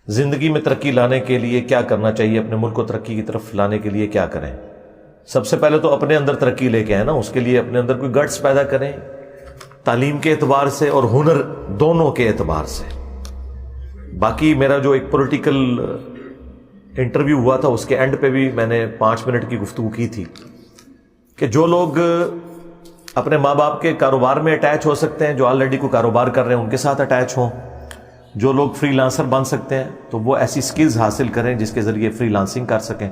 زندگی میں ترقی لانے کے لیے کیا کرنا چاہیے، اپنے ملک کو ترقی کی طرف لانے کے لیے کیا کریں؟ سب سے پہلے تو اپنے اندر ترقی لے کے آئیں نا، اس کے لیے اپنے اندر کوئی گٹس پیدا کریں، تعلیم کے اعتبار سے اور ہنر دونوں کے اعتبار سے۔ باقی میرا جو ایک پولیٹیکل انٹرویو ہوا تھا اس کے اینڈ پہ بھی میں نے 5 منٹ کی گفتگو کی تھی کہ جو لوگ اپنے ماں باپ کے کاروبار میں اٹیچ ہو سکتے ہیں، جو آلریڈی کوئی کاروبار کر رہے ہیں ان کے ساتھ اٹیچ ہوں، جو لوگ فری لانسر بن سکتے ہیں تو وہ ایسی سکلز حاصل کریں جس کے ذریعے فری لانسنگ کر سکیں۔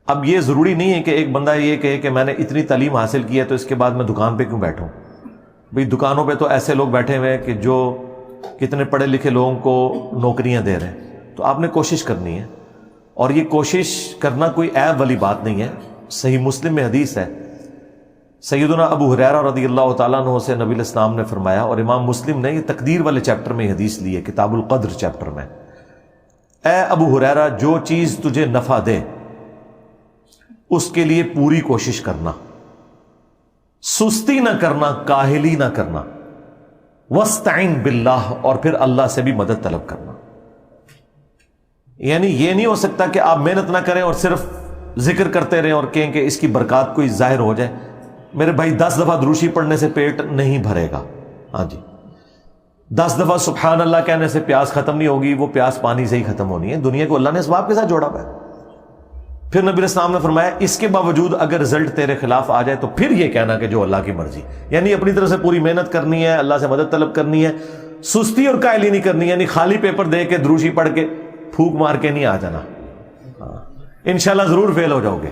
اب یہ ضروری نہیں ہے کہ ایک بندہ یہ کہے کہ میں نے اتنی تعلیم حاصل کی ہے تو اس کے بعد میں دکان پہ کیوں بیٹھوں۔ بھئی دکانوں پہ تو ایسے لوگ بیٹھے ہوئے ہیں کہ جو کتنے پڑھے لکھے لوگوں کو نوکریاں دے رہے ہیں، تو آپ نے کوشش کرنی ہے، اور یہ کوشش کرنا کوئی عیب والی بات نہیں ہے۔ صحیح مسلم میں حدیث ہے، سیدنا ابو ہریرہ رضی اللہ تعالیٰ عنہ سے نبی الاسلام نے فرمایا، اور امام مسلم نے یہ تقدیر والے چیپٹر میں حدیث لی ہے، کتاب القدر چیپٹر میں، اے ابو ہریرہ جو چیز تجھے نفع دے اس کے لیے پوری کوشش کرنا، سستی نہ کرنا، کاہلی نہ کرنا، وَاسْتَعِن بِاللَّهِ، اور پھر اللہ سے بھی مدد طلب کرنا۔ یعنی یہ نہیں ہو سکتا کہ آپ محنت نہ کریں اور صرف ذکر کرتے رہیں اور کہیں کہ اس کی برکات کوئی ظاہر ہو جائے۔ میرے بھائی 10 دفعہ دروشی پڑھنے سے پیٹ نہیں بھرے گا، ہاں جی، 10 دفعہ سبحان اللہ کہنے سے پیاس ختم نہیں ہوگی، وہ پیاس پانی سے ہی ختم ہونی ہے۔ دنیا کو اللہ نے اسباب کے ساتھ جوڑا ہوا ہے۔ پھر نبی اسلام نے فرمایا اس کے باوجود اگر رزلٹ تیرے خلاف آ جائے تو پھر یہ کہنا کہ جو اللہ کی مرضی، یعنی اپنی طرف سے پوری محنت کرنی ہے، اللہ سے مدد طلب کرنی ہے، سستی اور کائلی نہیں کرنی، یعنی خالی پیپر دے کے دروشی پڑھ کے پھونک مار کے نہیں آ جانا، انشاءاللہ ضرور فیل ہو جاؤ گے۔